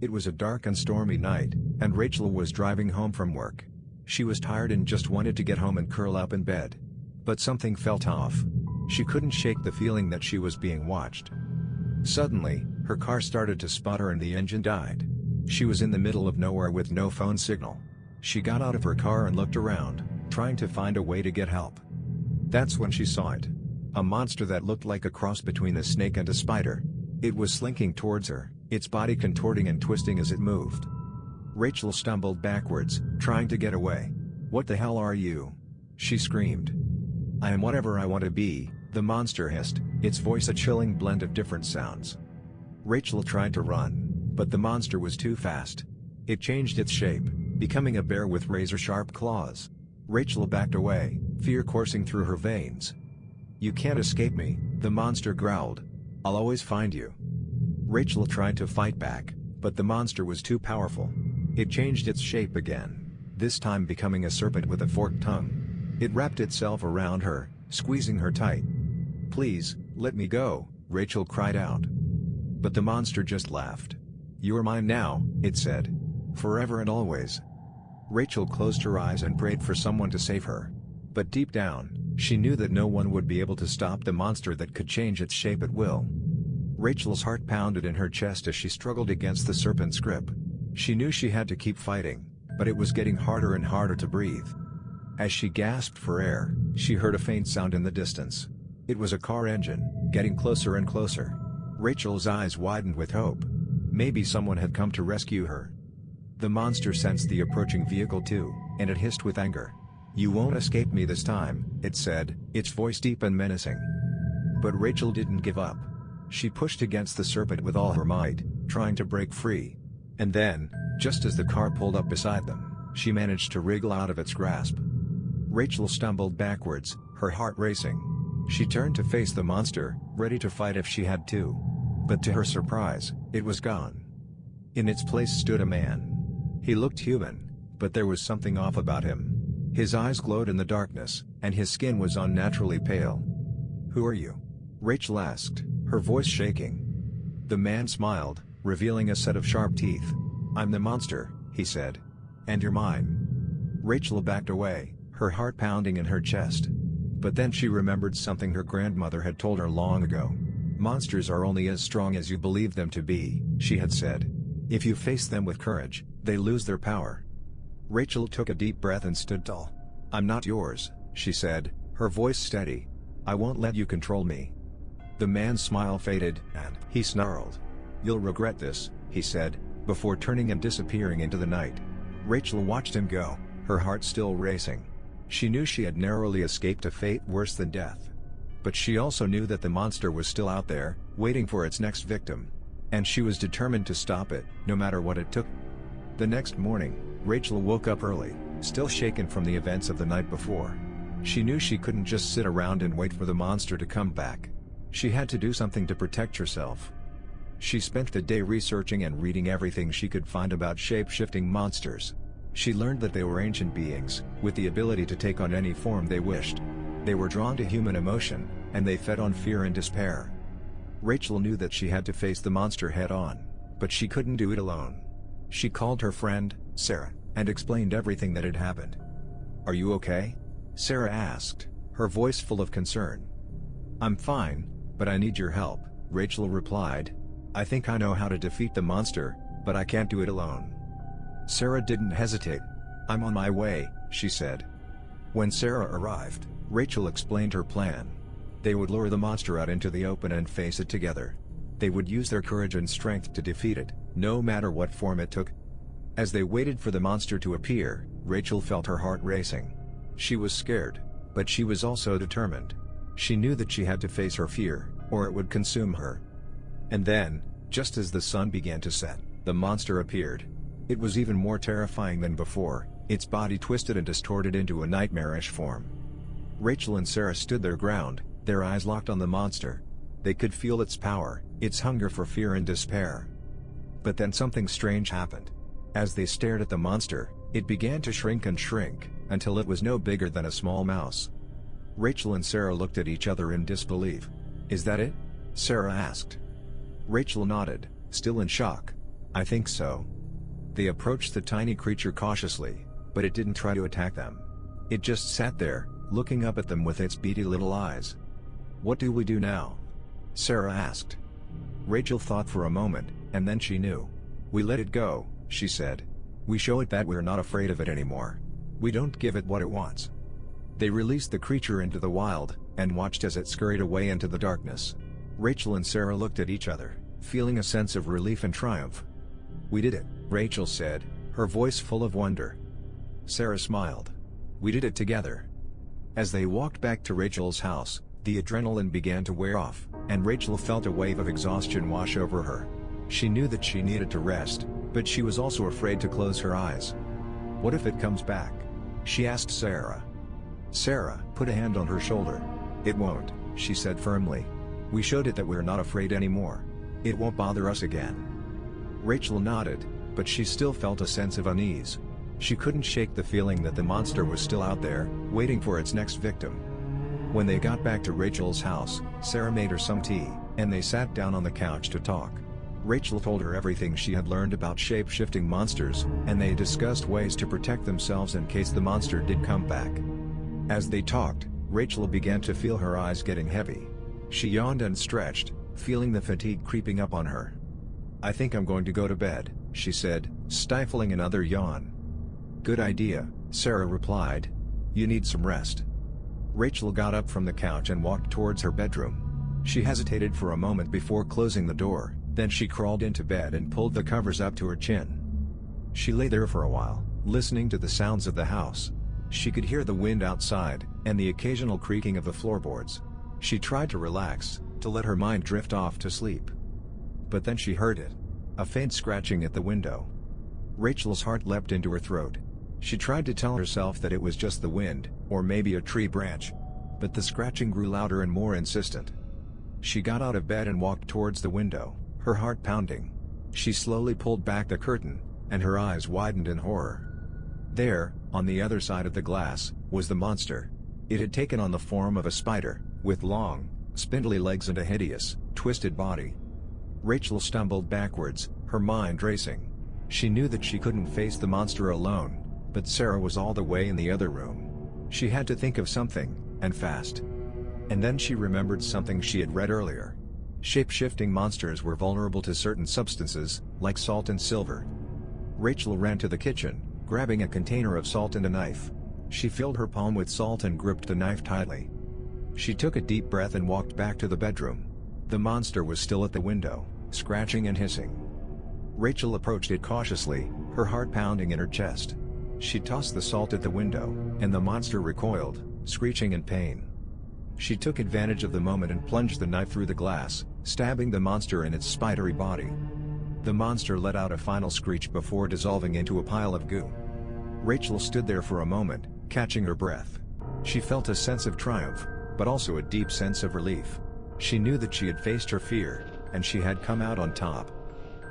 It was a dark and stormy night, and Rachel was driving home from work. She was tired and just wanted to get home and curl up in bed. But something felt off. She couldn't shake the feeling that she was being watched. Suddenly, her car started to sputter and the engine died. She was in the middle of nowhere with no phone signal. She got out of her car and looked around, trying to find a way to get help. That's when she saw it. A monster that looked like a cross between a snake and a spider. It was slinking towards her, its body contorting and twisting as it moved. Rachel stumbled backwards, trying to get away. "What the hell are you?" she screamed. "I am whatever I want to be," the monster hissed, its voice a chilling blend of different sounds. Rachel tried to run, but the monster was too fast. It changed its shape, becoming a bear with razor-sharp claws. Rachel backed away, fear coursing through her veins. "You can't escape me," the monster growled. "I'll always find you." Rachel tried to fight back, but the monster was too powerful. It changed its shape again, this time becoming a serpent with a forked tongue. It wrapped itself around her, squeezing her tight. "Please, let me go," Rachel cried out. But the monster just laughed. "You are mine now," it said. "Forever and always." Rachel closed her eyes and prayed for someone to save her. But deep down, she knew that no one would be able to stop the monster that could change its shape at will. Rachel's heart pounded in her chest as she struggled against the serpent's grip. She knew she had to keep fighting, but it was getting harder and harder to breathe. As she gasped for air, she heard a faint sound in the distance. It was a car engine, getting closer and closer. Rachel's eyes widened with hope. Maybe someone had come to rescue her. The monster sensed the approaching vehicle too, and it hissed with anger. "You won't escape me this time," it said, its voice deep and menacing. But Rachel didn't give up. She pushed against the serpent with all her might, trying to break free. And then, just as the car pulled up beside them, she managed to wriggle out of its grasp. Rachel stumbled backwards, her heart racing. She turned to face the monster, ready to fight if she had to. But to her surprise, it was gone. In its place stood a man. He looked human, but there was something off about him. His eyes glowed in the darkness, and his skin was unnaturally pale. "Who are you?" Rachel asked, her voice shaking. The man smiled, revealing a set of sharp teeth. "I'm the monster," he said. "And you're mine." Rachel backed away, her heart pounding in her chest. But then she remembered something her grandmother had told her long ago. "Monsters are only as strong as you believe them to be," she had said. "If you face them with courage, they lose their power." Rachel took a deep breath and stood tall. "I'm not yours," she said, her voice steady. "I won't let you control me." The man's smile faded, and he snarled. "You'll regret this," he said, before turning and disappearing into the night. Rachel watched him go, her heart still racing. She knew she had narrowly escaped a fate worse than death. But she also knew that the monster was still out there, waiting for its next victim. And she was determined to stop it, no matter what it took. The next morning, Rachel woke up early, still shaken from the events of the night before. She knew she couldn't just sit around and wait for the monster to come back. She had to do something to protect herself. She spent the day researching and reading everything she could find about shape-shifting monsters. She learned that they were ancient beings, with the ability to take on any form they wished. They were drawn to human emotion, and they fed on fear and despair. Rachel knew that she had to face the monster head-on, but she couldn't do it alone. She called her friend, Sarah, and explained everything that had happened. "Are you okay?" Sarah asked, her voice full of concern. "I'm fine, but I need your help," Rachel replied. "I think I know how to defeat the monster, but I can't do it alone." Sarah didn't hesitate. "I'm on my way," she said. When Sarah arrived, Rachel explained her plan. They would lure the monster out into the open and face it together. They would use their courage and strength to defeat it, no matter what form it took. As they waited for the monster to appear, Rachel felt her heart racing. She was scared, but she was also determined. She knew that she had to face her fear, or it would consume her. And then, just as the sun began to set, the monster appeared. It was even more terrifying than before, its body twisted and distorted into a nightmarish form. Rachel and Sarah stood their ground, their eyes locked on the monster. They could feel its power, its hunger for fear and despair. But then something strange happened. As they stared at the monster, it began to shrink and shrink, until it was no bigger than a small mouse. Rachel and Sarah looked at each other in disbelief. "Is that it?" Sarah asked. Rachel nodded, still in shock. I think so. They approached the tiny creature cautiously, but it didn't try to attack them. It just sat there, looking up at them with its beady little eyes. What do we do now? Sarah asked. Rachel thought for a moment, and then she knew. We let it go, she said. We show it that we're not afraid of it anymore. We don't give it what it wants. They released the creature into the wild, and watched as it scurried away into the darkness. Rachel and Sarah looked at each other, feeling a sense of relief and triumph. We did it, Rachel said, her voice full of wonder. Sarah smiled. We did it together. As they walked back to Rachel's house, the adrenaline began to wear off, and Rachel felt a wave of exhaustion wash over her. She knew that she needed to rest, but she was also afraid to close her eyes. What if it comes back? She asked Sarah. Sarah put a hand on her shoulder. It won't, she said firmly. We showed it that we're not afraid anymore. It won't bother us again. Rachel nodded, but she still felt a sense of unease. She couldn't shake the feeling that the monster was still out there, waiting for its next victim. When they got back to Rachel's house, Sarah made her some tea, and they sat down on the couch to talk. Rachel told her everything she had learned about shape-shifting monsters, and they discussed ways to protect themselves in case the monster did come back. As they talked, Rachel began to feel her eyes getting heavy. She yawned and stretched, feeling the fatigue creeping up on her. I think I'm going to go to bed, she said, stifling another yawn. Good idea, Sarah replied. You need some rest. Rachel got up from the couch and walked towards her bedroom. She hesitated for a moment before closing the door, then she crawled into bed and pulled the covers up to her chin. She lay there for a while, listening to the sounds of the house. She could hear the wind outside, and the occasional creaking of the floorboards. She tried to relax, to let her mind drift off to sleep. But then she heard it. A faint scratching at the window. Rachel's heart leapt into her throat. She tried to tell herself that it was just the wind, or maybe a tree branch. But the scratching grew louder and more insistent. She got out of bed and walked towards the window, her heart pounding. She slowly pulled back the curtain, and her eyes widened in horror. There, on the other side of the glass, was the monster. It had taken on the form of a spider, with long, spindly legs and a hideous, twisted body. Rachel stumbled backwards, her mind racing. She knew that she couldn't face the monster alone, but Sarah was all the way in the other room. She had to think of something, and fast. And then she remembered something she had read earlier. Shape-shifting monsters were vulnerable to certain substances, like salt and silver. Rachel ran to the kitchen, grabbing a container of salt and a knife. She filled her palm with salt and gripped the knife tightly. She took a deep breath and walked back to the bedroom. The monster was still at the window, scratching and hissing. Rachel approached it cautiously, her heart pounding in her chest. She tossed the salt at the window, and the monster recoiled, screeching in pain. She took advantage of the moment and plunged the knife through the glass, stabbing the monster in its spidery body. The monster let out a final screech before dissolving into a pile of goo. Rachel stood there for a moment, catching her breath. She felt a sense of triumph, but also a deep sense of relief. She knew that she had faced her fear, and she had come out on top.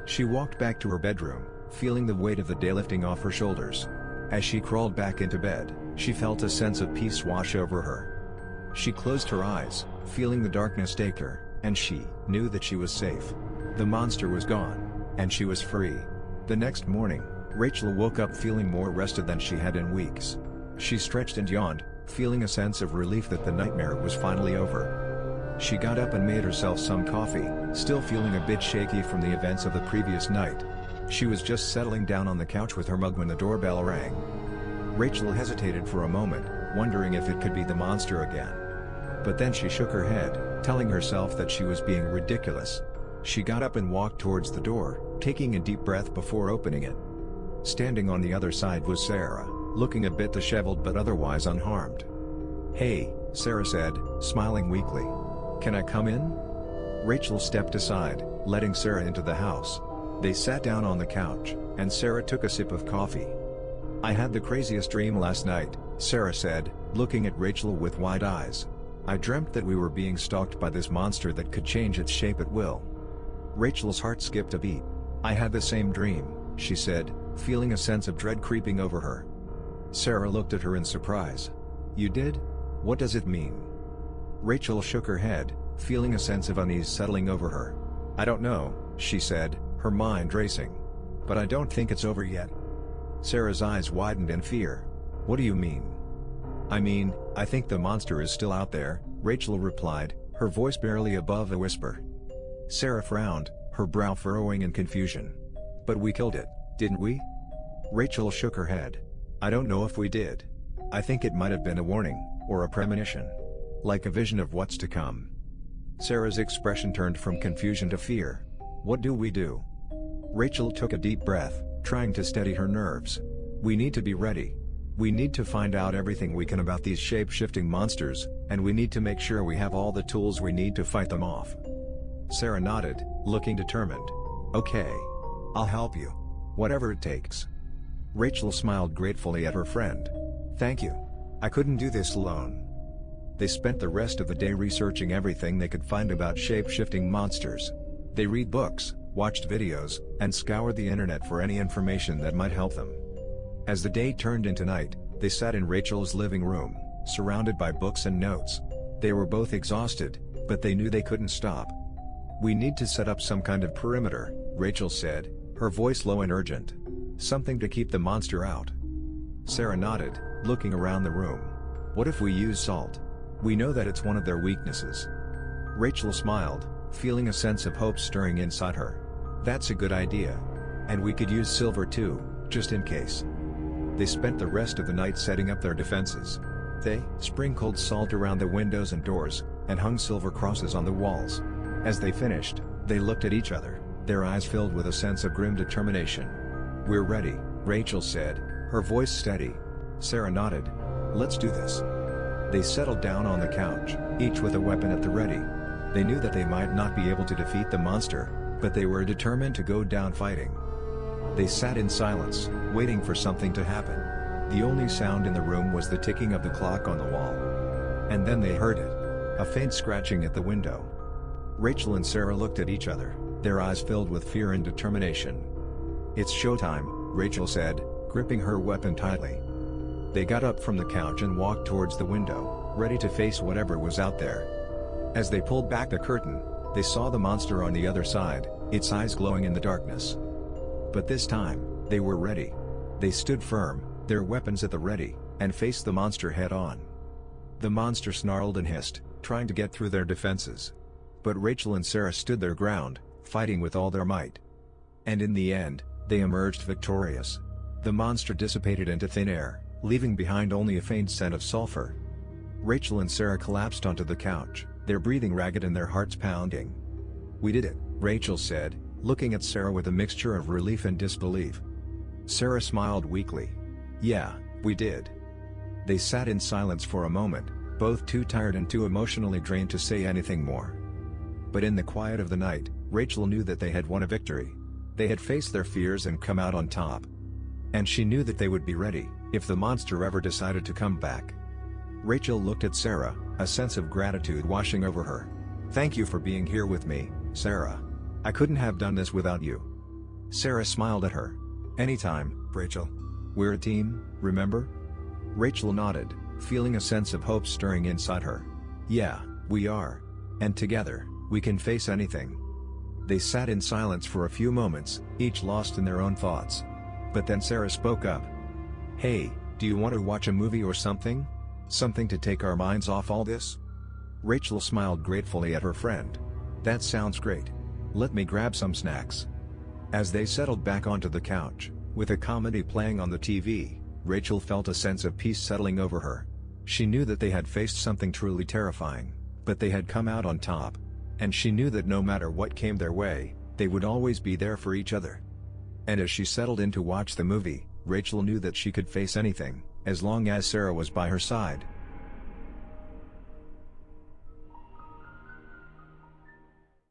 She walked back to her bedroom, feeling the weight of the day lifting off her shoulders. As she crawled back into bed, she felt a sense of peace wash over her. She closed her eyes, feeling the darkness take her, and she knew that she was safe. The monster was gone, and she was free. The next morning, Rachel woke up feeling more rested than she had in weeks. She stretched and yawned, feeling a sense of relief that the nightmare was finally over. She got up and made herself some coffee, still feeling a bit shaky from the events of the previous night. She was just settling down on the couch with her mug when the doorbell rang. Rachel hesitated for a moment, wondering if it could be the monster again. But then she shook her head, telling herself that she was being ridiculous. She got up and walked towards the door, taking a deep breath before opening it. Standing on the other side was Sarah, looking a bit disheveled but otherwise unharmed. Hey, Sarah said, smiling weakly. Can I come in? Rachel stepped aside, letting Sarah into the house. They sat down on the couch, and Sarah took a sip of coffee. I had the craziest dream last night, Sarah said, looking at Rachel with wide eyes. I dreamt that we were being stalked by this monster that could change its shape at will. Rachel's heart skipped a beat. I had the same dream, she said, feeling a sense of dread creeping over her. Sarah looked at her in surprise. You did? What does it mean? Rachel shook her head, feeling a sense of unease settling over her. I don't know, she said, her mind racing. But I don't think it's over yet. Sarah's eyes widened in fear. What do you mean? I mean, I think the monster is still out there, Rachel replied, her voice barely above a whisper. Sarah frowned, her brow furrowing in confusion. But we killed it, didn't we? Rachel shook her head. I don't know if we did. I think it might have been a warning, or a premonition. Like a vision of what's to come. Sarah's expression turned from confusion to fear. What do we do? Rachel took a deep breath, trying to steady her nerves. We need to be ready. We need to find out everything we can about these shape-shifting monsters, and we need to make sure we have all the tools we need to fight them off. Sarah nodded, looking determined. Okay. I'll help you. Whatever it takes. Rachel smiled gratefully at her friend. Thank you. I couldn't do this alone. They spent the rest of the day researching everything they could find about shape-shifting monsters. They read books, watched videos, and scoured the internet for any information that might help them. As the day turned into night, they sat in Rachel's living room, surrounded by books and notes. They were both exhausted, but they knew they couldn't stop. We need to set up some kind of perimeter, Rachel said, her voice low and urgent. Something to keep the monster out. Sarah nodded, looking around the room. What if we use salt? We know that it's one of their weaknesses. Rachel smiled, feeling a sense of hope stirring inside her. That's a good idea. And we could use silver too, just in case. They spent the rest of the night setting up their defenses. They sprinkled salt around the windows and doors, and hung silver crosses on the walls. As they finished, they looked at each other, their eyes filled with a sense of grim determination. We're ready, Rachel said, her voice steady. Sarah nodded. Let's do this. They settled down on the couch, each with a weapon at the ready. They knew that they might not be able to defeat the monster, but they were determined to go down fighting. They sat in silence, waiting for something to happen. The only sound in the room was the ticking of the clock on the wall. And then they heard it. A faint scratching at the window. Rachel and Sarah looked at each other, their eyes filled with fear and determination. It's showtime, Rachel said, gripping her weapon tightly. They got up from the couch and walked towards the window, ready to face whatever was out there. As they pulled back the curtain, they saw the monster on the other side, its eyes glowing in the darkness. But this time, they were ready. They stood firm, their weapons at the ready, and faced the monster head-on. The monster snarled and hissed, trying to get through their defenses. But Rachel and Sarah stood their ground, fighting with all their might. And in the end, they emerged victorious. The monster dissipated into thin air, leaving behind only a faint scent of sulfur. Rachel and Sarah collapsed onto the couch, their breathing ragged and their hearts pounding. We did it, Rachel said, looking at Sarah with a mixture of relief and disbelief. Sarah smiled weakly. Yeah, we did. They sat in silence for a moment, both too tired and too emotionally drained to say anything more. But in the quiet of the night, Rachel knew that they had won a victory. They had faced their fears and come out on top. And she knew that they would be ready, if the monster ever decided to come back. Rachel looked at Sarah, a sense of gratitude washing over her. Thank you for being here with me, Sarah. I couldn't have done this without you. Sarah smiled at her. Anytime, Rachel. We're a team, remember? Rachel nodded, feeling a sense of hope stirring inside her. Yeah, we are. And together, we can face anything. They sat in silence for a few moments, each lost in their own thoughts. But then Sarah spoke up. Hey, do you want to watch a movie or something? Something to take our minds off all this? Rachel smiled gratefully at her friend. That sounds great. Let me grab some snacks. As they settled back onto the couch, with a comedy playing on the TV, Rachel felt a sense of peace settling over her. She knew that they had faced something truly terrifying, but they had come out on top. And she knew that no matter what came their way, they would always be there for each other. And as she settled in to watch the movie, Rachel knew that she could face anything, as long as Sarah was by her side.